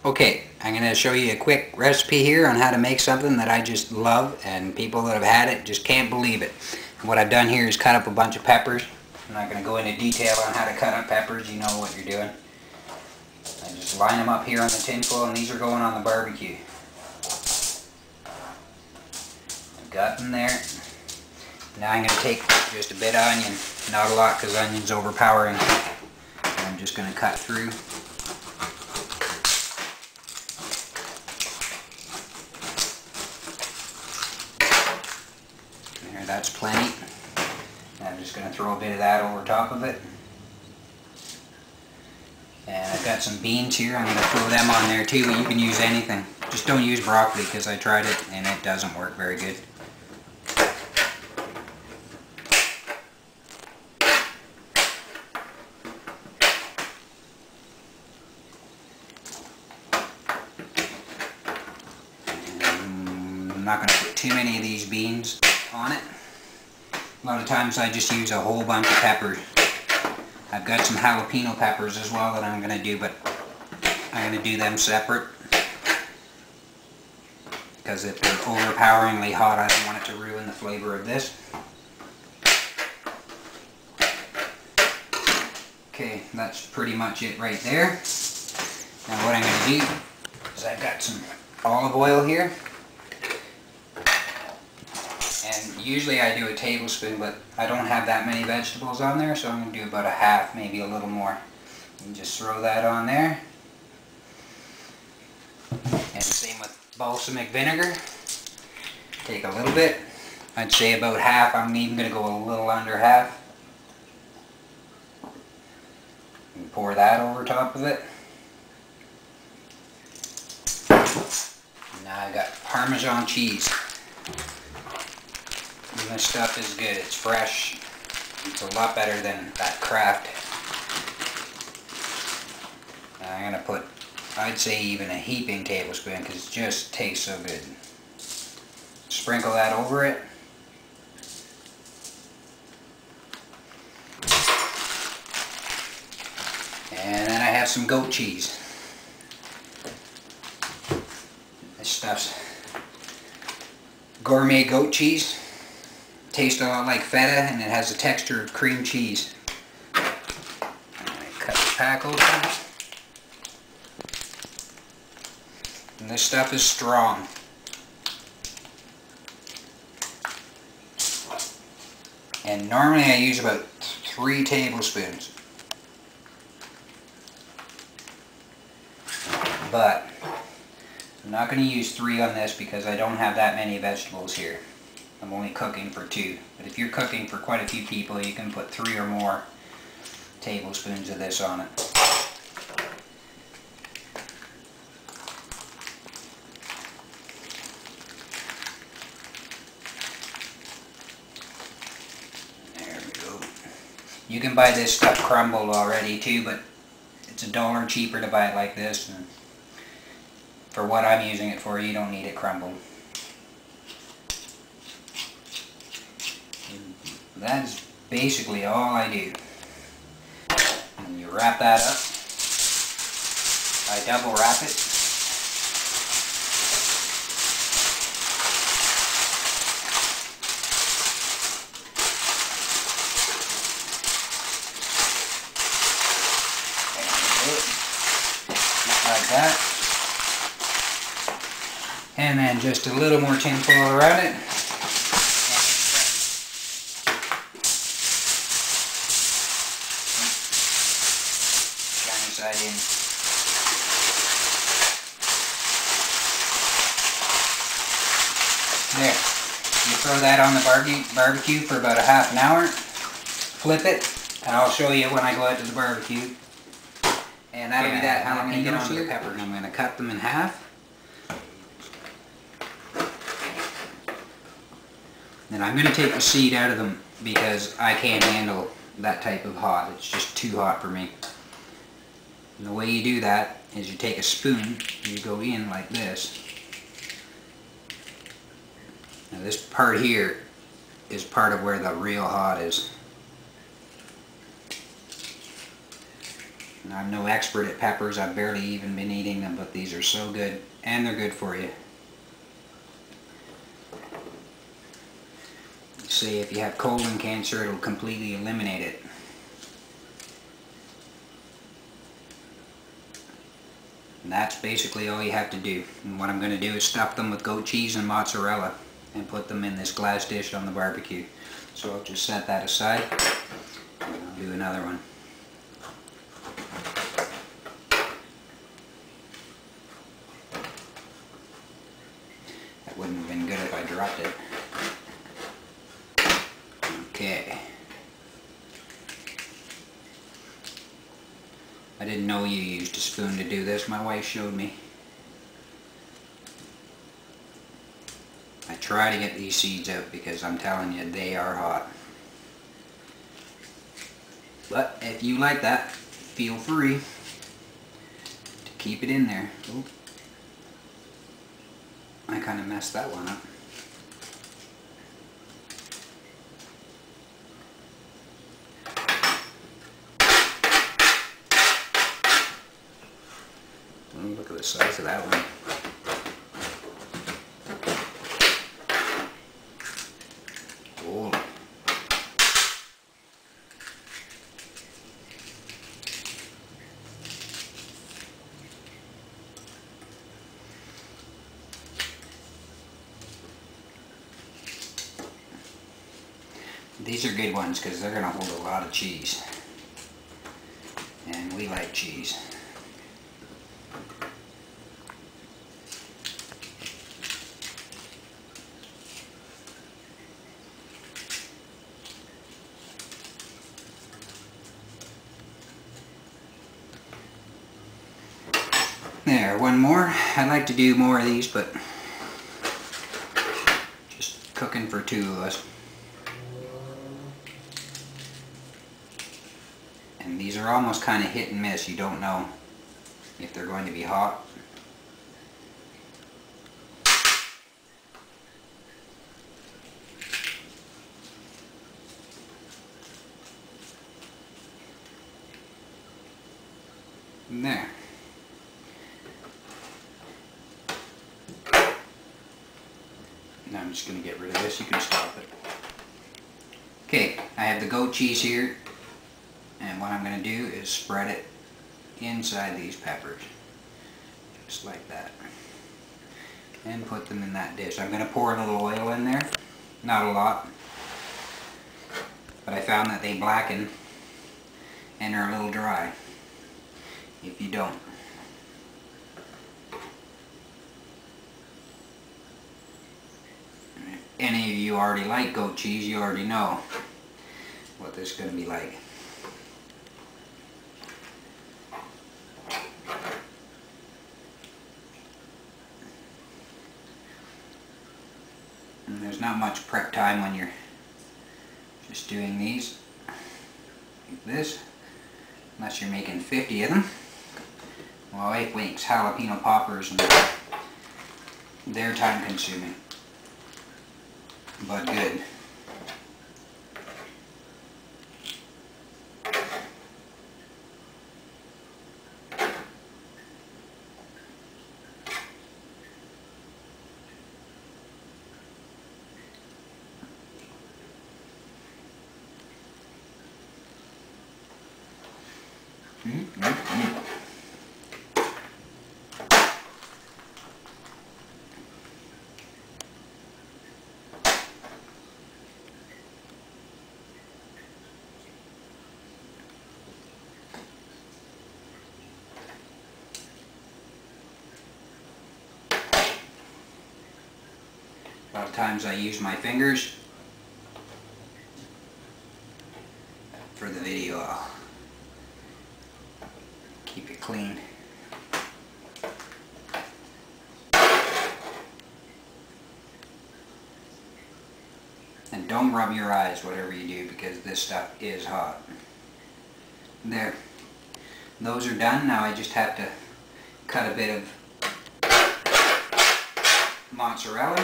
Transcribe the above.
Okay, I'm going to show you a quick recipe here on how to make something that I just love, and people that have had it just can't believe it. And what I've done here is cut up a bunch of peppers. I'm not going to go into detail on how to cut up peppers, you know what you're doing. I just line them up here on the tin foil, and these are going on the barbecue. I've got them there. Now I'm going to take just a bit of onion, not a lot because onion's overpowering. I'm just going to cut through. There, that's plenty. And I'm just going to throw a bit of that over top of it. And I've got some beans here. I'm going to throw them on there too. You can use anything. Just don't use broccoli because I tried it and it doesn't work very good. I'm not going to put too many of these beans on it. A lot of times I just use a whole bunch of peppers. I've got some jalapeno peppers as well that I'm going to do, but I'm going to do them separate. Because if they're overpoweringly hot, I don't want it to ruin the flavor of this. Okay, that's pretty much it right there. Now what I'm going to do is I've got some olive oil here. And usually I do a tablespoon, but I don't have that many vegetables on there, so I'm going to do about a half, maybe a little more. And just throw that on there. And same with balsamic vinegar. Take a little bit. I'd say about half. I'm even going to go a little under half. And pour that over top of it. Now I've got Parmesan cheese. And this stuff is good. It's fresh. It's a lot better than that Kraft. I'm going to put, I'd say even a heaping tablespoon because it just tastes so good. Sprinkle that over it. And then I have some goat cheese. This stuff's gourmet goat cheese. Tastes a lot like feta, and it has the texture of cream cheese. I'm going to cut the pack open. And this stuff is strong. And normally I use about 3 tablespoons. But I'm not going to use 3 on this because I don't have that many vegetables here. I'm only cooking for 2. But if you're cooking for quite a few people, you can put 3 or more tablespoons of this on it. There we go. You can buy this stuff crumbled already too, but it's $1 cheaper to buy it like this. And for what I'm using it for, you don't need it crumbled. That's basically all I do. And you wrap that up. I double wrap it. Like that. And then just a little more tin foil around it. Side in. There. You throw that on the barbecue for about a half an hour. Flip it, and I'll show you when I go out to the barbecue. And that'll be that. Now I'm going to get on the pepper, and I'm going to cut them in half. And I'm going to take the seed out of them because I can't handle that type of hot. It's just too hot for me. And the way you do that is you take a spoon and you go in like this. Now this part here is part of where the real hot is. I'm no expert at peppers. I've barely even been eating them, but these are so good, and they're good for you. Say if you have colon cancer, it'll completely eliminate it. And that's basically all you have to do. And what I'm going to do is stuff them with goat cheese and mozzarella and put them in this glass dish on the barbecue. So I'll just set that aside and I'll do another one. That wouldn't have been good if I dropped it. Okay. I didn't know you used a spoon to do this. My wife showed me. I try to get these seeds out because I'm telling you, they are hot. But if you like that, feel free to keep it in there. Oop. I kind of messed that one up. Look at the size of that one. Oh. These are good ones because they're going to hold a lot of cheese. And we like cheese. There, one more. I'd like to do more of these, but just cooking for two of us. And these are almost kind of hit and miss. You don't know if they're going to be hot. And there. Now I'm just going to get rid of this. You can stop it. Okay, I have the goat cheese here. And what I'm going to do is spread it inside these peppers. Just like that. And put them in that dish. I'm going to pour a little oil in there. Not a lot. But I found that they blacken and are a little dry if you don't. If any of you already like goat cheese, you already know what this is going to be like. And there's not much prep time when you're just doing these like this, unless you're making 50 of them. My wife makes jalapeno poppers and they're time consuming, but good. A lot of times I use my fingers. For the video, I'll keep it clean. And don't rub your eyes, whatever you do, because this stuff is hot. There. Those are done. Now I just have to cut a bit of mozzarella.